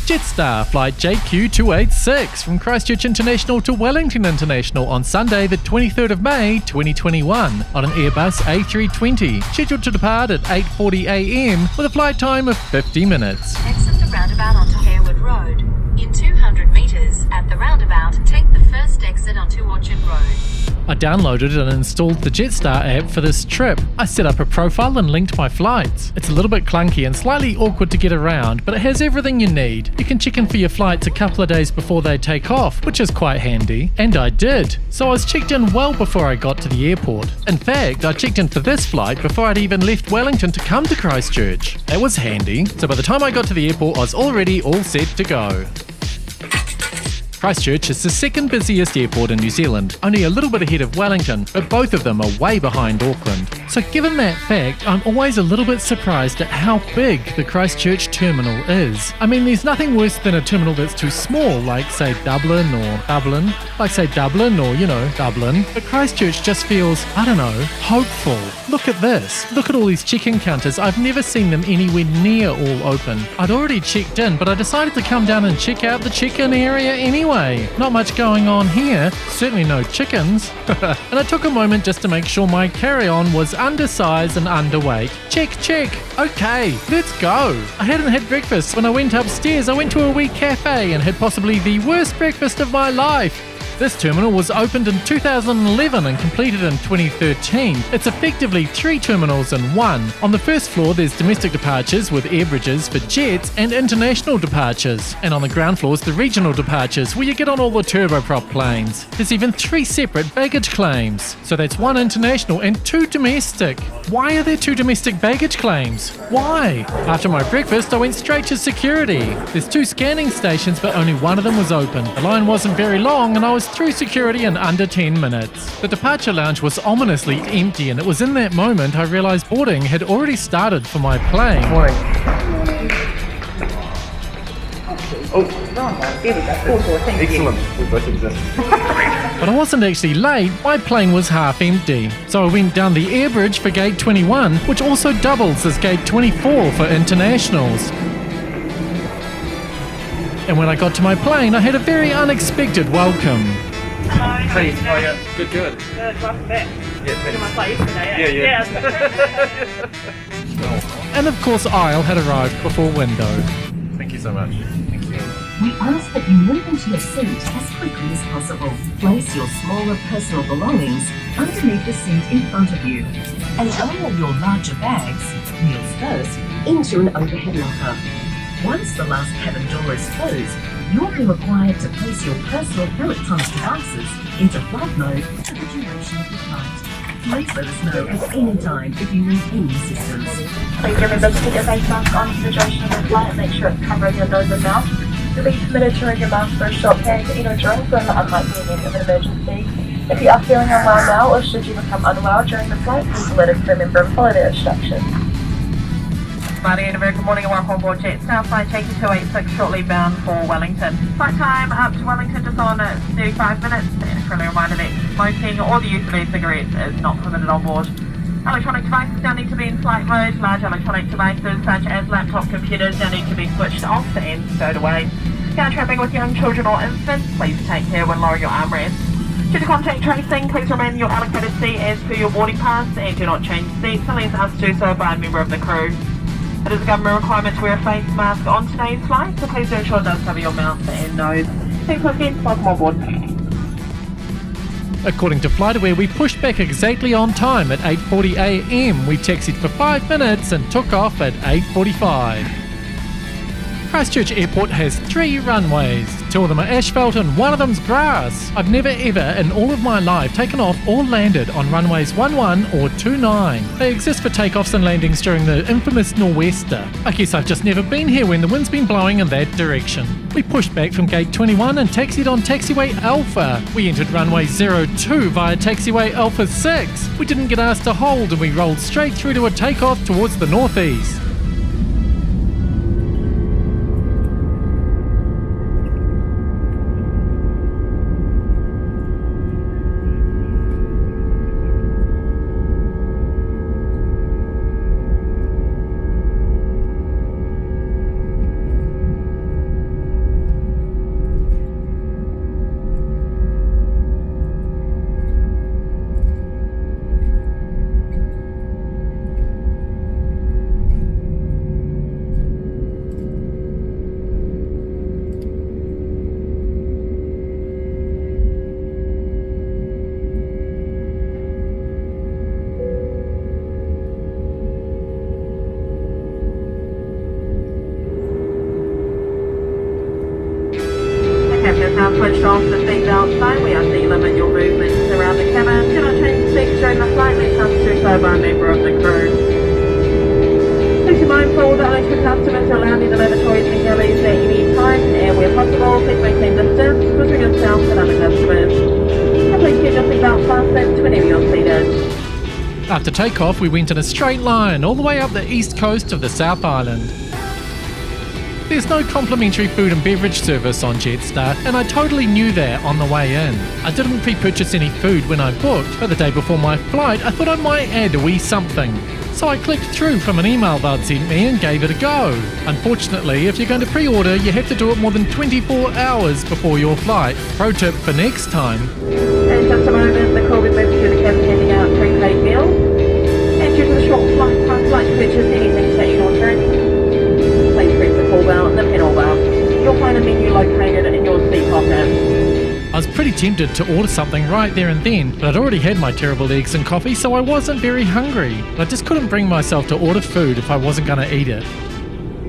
Jetstar flight JQ286 from Christchurch International to Wellington International on Sunday the 23rd of May 2021 on an Airbus A320, scheduled to depart at 8:40am with a flight time of 50 minutes. Exit the roundabout onto Harewood Road. In 200 metres at the roundabout, take the first exit onto Orchard Road. I downloaded and installed the Jetstar app for this trip. I set up a profile and linked my flights. It's a little bit clunky and slightly awkward to get around, but it has everything you need. You can check in for your flights a couple of days before they take off, which is quite handy. And I did. So I was checked in well before I got to the airport. In fact, I checked in for this flight before I'd even left Wellington to come to Christchurch. That was handy. So by the time I got to the airport, I was already all set to go. Christchurch is the second busiest airport in New Zealand, only a little bit ahead of Wellington, but both of them are way behind Auckland. So given that fact, I'm always a little bit surprised at how big the Christchurch terminal is. I mean, there's nothing worse than a terminal that's too small, like say Dublin, Dublin. But Christchurch just feels, I don't know, hopeful. Look at this. Look at all these check-in counters. I've never seen them anywhere near all open. I'd already checked in, but I decided to come down and check out the check-in area anyway. Not much going on here, certainly no chickens. And I took a moment just to make sure my carry-on was undersized and underweight. Check. Okay, let's go. I hadn't had breakfast. When I went upstairs, I went to a wee cafe and had possibly the worst breakfast of my life. This terminal was opened in 2011 and completed in 2013. It's effectively 3 terminals in one. On the first floor there's domestic departures with air bridges for jets and international departures. And on the ground floor is the regional departures where you get on all the turboprop planes. There's even 3 separate baggage claims. So that's 1 international and 2 domestic. Why are there 2 domestic baggage claims? Why? After my breakfast I went straight to security. There's 2 scanning stations but only one of them was open. The line wasn't very long and I was through security in under 10 minutes. The departure lounge was ominously empty and it was in that moment I realised boarding had already started for my plane. Morning. Excellent. We both exist. But I wasn't actually late, my plane was half empty. So I went down the air bridge for gate 21, which also doubles as gate 24 for internationals. And when I got to my plane, I had a very unexpected welcome. Hey, how are you? Good. Good, welcome back. Yeah, thanks. My flight yesterday, And of course, aisle had arrived before window. Thank you so much. Thank you. We ask that you move into your seat as quickly as possible. Place your smaller personal belongings underneath the seat in front of you. And lower your larger bags, wheels first, into an overhead locker. Once the last cabin door is closed, you'll be required to place your personal electronic devices into flight mode for the duration of the flight. Please let us know at any time if you need any assistance. Please remember to put your face mask on for the duration of the flight and make sure it's covering your nose and mouth. You'll be permitted to remove your mask for a short period to eat or drink when unlikely event of an emergency. If you are feeling unwell now or should you become unwell during the flight, please let us remember and follow their instructions. And a very good morning and welcome on board Jetstar flight JQ286 shortly bound for Wellington. Flight time up to Wellington just on 35 minutes. And a friendly reminder that smoking or the use of e-cigarettes is not permitted on board. Electronic devices now need to be in flight mode. Large electronic devices such as laptop computers now need to be switched off and stowed away. Now travelling with young children or infants, please take care when lowering your armrests. Due to contact tracing, please remain in your allocated seat as per your boarding pass and do not change seats unless asked to do so by a member of the crew. It is a government requirement to wear a face mask on today's flight, so please do ensure it does cover your mouth and nose. Thanks once again, welcome on board. According to FlightAware, we pushed back exactly on time at 8:40am. We taxied for 5 minutes and took off at 8:45. Christchurch Airport has 3 runways. 2 of them are asphalt and 1 of them's grass. I've never ever in all of my life taken off or landed on runways 11 or 29. They exist for takeoffs and landings during the infamous nor'wester. I guess I've just never been here when the wind's been blowing in that direction. We pushed back from gate 21 and taxied on taxiway Alpha. We entered runway 02 via taxiway Alpha 6. We didn't get asked to hold and we rolled straight through to a takeoff towards the northeast. now switched off the seatbelt sign. We ask that you limit your movements around the cabin. Do not change seats during the flight unless asked to do so by a member of the crew. Please be mindful that only two customers are allowed in the lavatories and galleys at any time, and where possible, please maintain distance between yourself and other customers. And please keep your seatbelt fastened whenever you're seated. After takeoff, we went in a straight line all the way up the east coast of the South Island. There's no complimentary food and beverage service on Jetstar, and I totally knew that on the way in. I didn't pre-purchase any food when I booked, but the day before my flight I thought I might add a wee something. So I clicked through from an email they'd sent me and gave it a go. Unfortunately, if you're going to pre-order, you have to do it more than 24 hours before your flight. Pro tip for next time. In just a moment, the crew will move to the cabin handing out prepaid meals. And due to the short flight time, flight to purchase anything to eat or drink, please press the call bell and the pedal bell. You'll find a menu located in your seat pocket. I was pretty tempted to order something right there and then, but I'd already had my terrible eggs and coffee, so I wasn't very hungry. I just couldn't bring myself to order food if I wasn't going to eat it.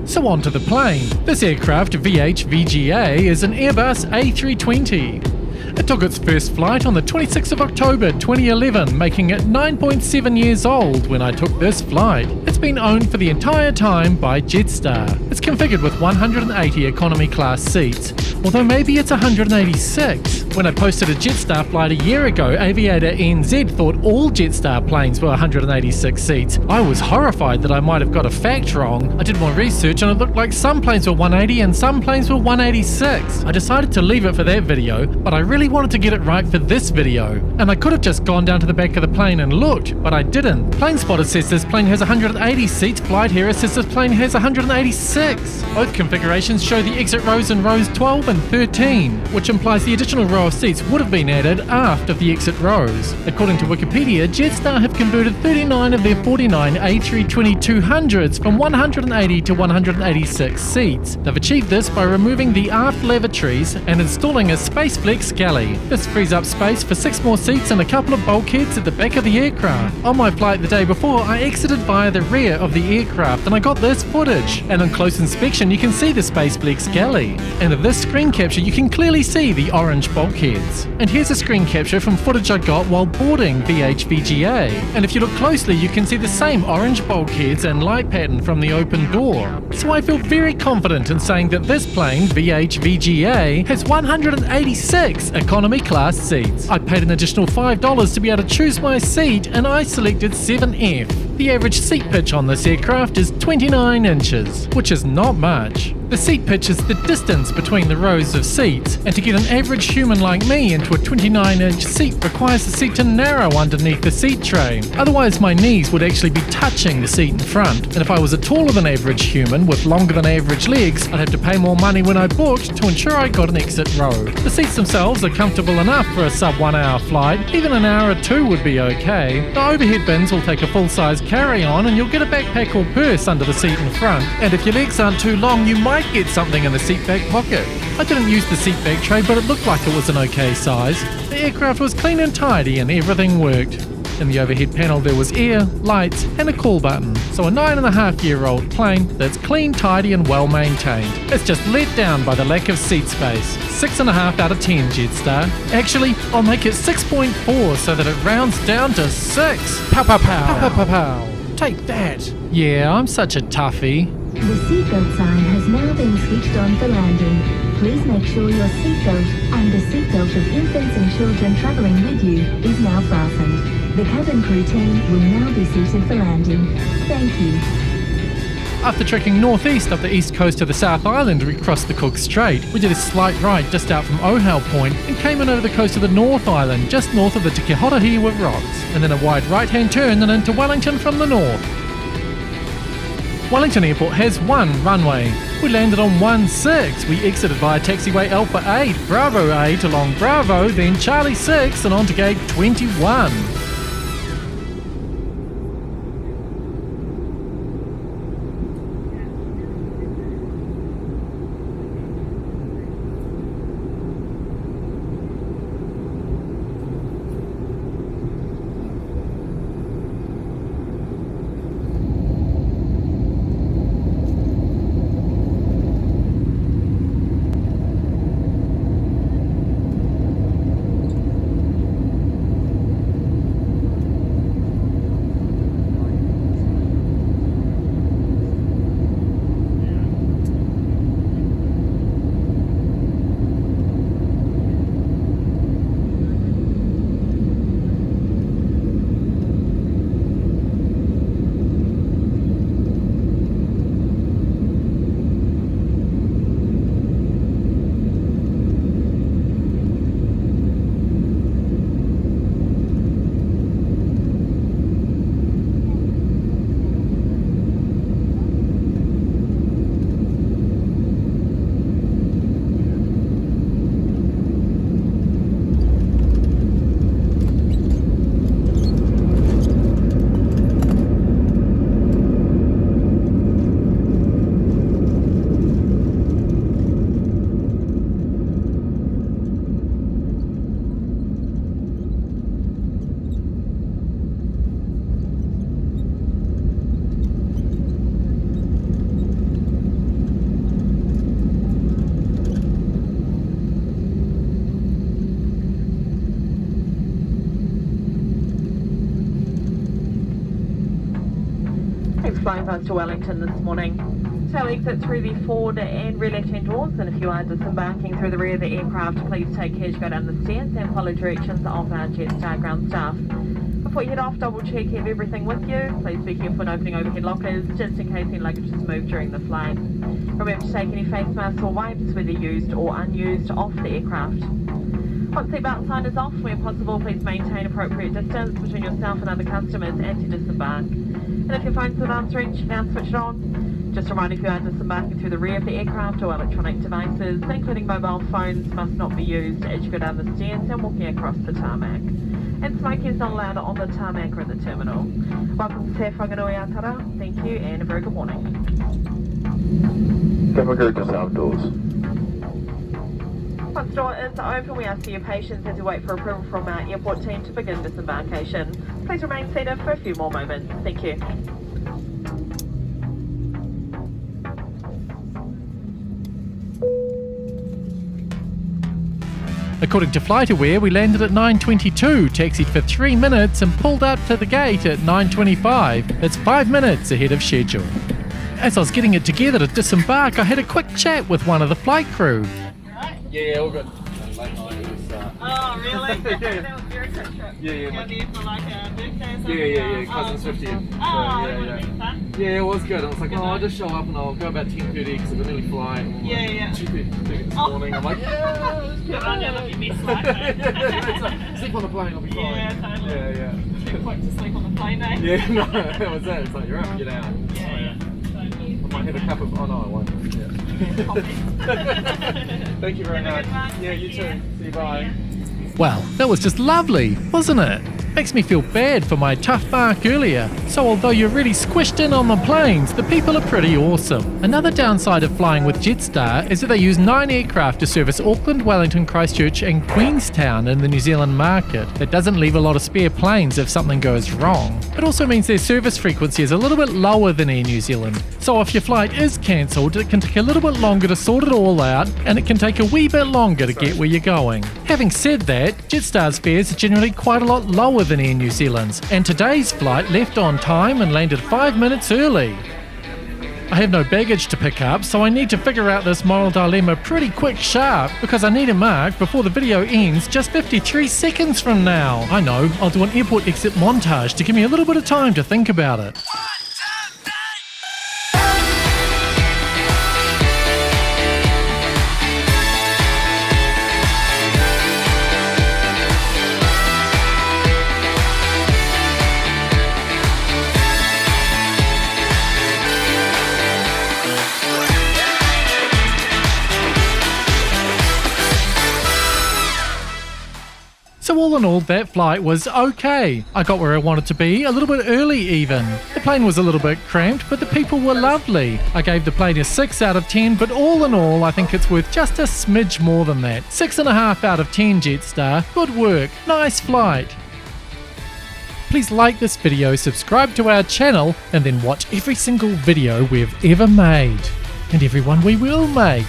So on to the plane. This aircraft, VH-VGA, is an Airbus A320. It took its first flight on the 26th of October 2011, making it 9.7 years old when I took this flight. It's been owned for the entire time by Jetstar. It's configured with 180 economy class seats, although maybe it's 186. When I posted a Jetstar flight a year ago, aviator NZ thought all Jetstar planes were 186 seats. I was horrified that I might have got a fact wrong. I did more research and it looked like some planes were 180 and some planes were 186. I decided to leave it for that video, but I really wanted to get it right for this video. And I could have just gone down to the back of the plane and looked, but I didn't. Plane Spotter says this plane has 180 seats, Flight Hera says this plane has 186. Both configurations show the exit rows in rows 12 and 13, which implies the additional row of seats would have been added after the exit rows. According to Wikipedia, Jetstar have converted 39 of their 49 A320-200s from 180 to 186 seats. They've achieved this by removing the aft lavatories and installing a SpaceFlex galley. This frees up space for 6 more seats and a couple of bulkheads at the back of the aircraft. On my flight the day before, I exited via the rear of the aircraft and I got this footage. And on close inspection you can see the SpaceFlex galley. And in this screen capture you can clearly see the orange bulkheads. And here's a screen capture from footage I got while boarding VH-VGA. And if you look closely you can see the same orange bulkheads and light pattern from the open door. So I feel very confident in saying that this plane, VH-VGA, has 186 economy class seats. I paid an additional $5 to be able to choose my seat and I selected 7F. The average seat pitch on this aircraft is 29 inches, which is not much. The seat pitch is the distance between the rows of seats, and to get an average human like me into a 29-inch seat requires the seat to narrow underneath the seat tray. Otherwise my knees would actually be touching the seat in front, and if I was a taller than average human with longer than average legs, I'd have to pay more money when I booked to ensure I got an exit row. The seats themselves are comfortable enough for a sub 1 hour flight. Even an hour or two would be okay. The overhead bins will take a full-size carry-on and you'll get a backpack or purse under the seat in front, and if your legs aren't too long you might get something in the seat back pocket. I didn't use the seat back tray, but it looked like it was an okay size. The aircraft was clean and tidy and everything worked. In the overhead panel there was air, lights and a call button. So a 9.5-year-old plane that's clean, tidy and well maintained. It's just let down by the lack of seat space. 6.5 out of 10 Jetstar. Actually, I'll make it 6.4 so that it rounds down to 6. Pow pow pow. Pow pow pow pow. Take that. Yeah, I'm such a toughie. The seatbelt sign has now been switched on for landing. Please make sure your seatbelt and the seatbelt of infants and children travelling with you is now fastened. The cabin crew team will now be seated for landing. Thank you. After trekking northeast up the east coast of the South Island, we crossed the Cook Strait. We did a slight right just out from Ohau Point and came in over the coast of the North Island, just north of the Te Kihorahiwa rocks, and then a wide right-hand turn and into Wellington from the north. Wellington Airport has one runway. We landed on 16. We exited via taxiway Alpha 8, Bravo 8 along Bravo, then Charlie 6 and on to gate 21. Airbus to Wellington this morning. So exit through the forward and rear left-hand doors, and if you are disembarking through the rear of the aircraft, please take care to go down the stairs and follow directions of our Jetstar ground staff. Before you head off, double check you have everything with you. Please be careful when opening overhead lockers, just in case any luggage is moved during the flight. Remember to take any face masks or wipes, whether used or unused, off the aircraft. Once seatbelt sign is off, where possible, please maintain appropriate distance between yourself and other customers as you disembark. And if your phone's within arm's reach, now switch it on. Just a reminder, if you are disembarking through the rear of the aircraft, or electronic devices, including mobile phones, must not be used as you go down the stairs and walking across the tarmac. And smoking is not allowed on the tarmac or in the terminal. Welcome to Te Whanganui Atara. Thank you and a very good morning. Can we go just outdoors? Once the door is open, we ask for your patience as we wait for approval from our airport team to begin disembarkation. Please remain seated for a few more moments. Thank you. According to FlightAware, we landed at 9:22, taxied for 3 minutes and pulled up to the gate at 9:25. That's 5 minutes ahead of schedule. As I was getting it together to disembark, I had a quick chat with one of the flight crew. Yeah, all good. Oh, really? Yeah. That was very quick trip. Yeah. You're there for like a birthday or something? Yeah. Cousin's 50th. Oh, it would have been fun. Yeah, it was good. I was like, I'll just show up and I'll go about 10:30 because I'm an early flight. Yeah. 2:30 this morning. I'm like, yeah. Good on you, look, you missed like Sleep on the plane, I'll be fine. Yeah, totally. Yeah. Too quick to sleep on the plane, eh? Yeah, no, that was it. It's like, you're up, get out. Yeah. Totally. I might have a cup of, oh no, I won't. Yeah. Thank you very much. Yeah, you too. See you, bye. Well, that was just lovely, wasn't it? Makes me feel bad for my tough mark earlier. So although you're really squished in on the planes, the people are pretty awesome. Another downside of flying with Jetstar is that they use 9 aircraft to service Auckland, Wellington, Christchurch and Queenstown in the New Zealand market. That doesn't leave a lot of spare planes if something goes wrong. It also means their service frequency is a little bit lower than Air New Zealand. So if your flight is cancelled, it can take a little bit longer to sort it all out, and it can take a wee bit longer to get where you're going. Having said that, Jetstar's fares are generally quite a lot lower than Air New Zealand's, and today's flight left on time and landed 5 minutes early. I have no baggage to pick up, so I need to figure out this moral dilemma pretty quick sharp, because I need a mark before the video ends just 53 seconds from now. I know, I'll do an airport exit montage to give me a little bit of time to think about it. So all in all, that flight was okay. I got where I wanted to be, a little bit early even. The plane was a little bit cramped, but the people were lovely. I gave the plane a 6 out of 10, but all in all, I think it's worth just a smidge more than that. 6.5 out of 10, Jetstar. Good work. Nice flight. Please like this video, subscribe to our channel, and then watch every single video we've ever made. And every one we will make.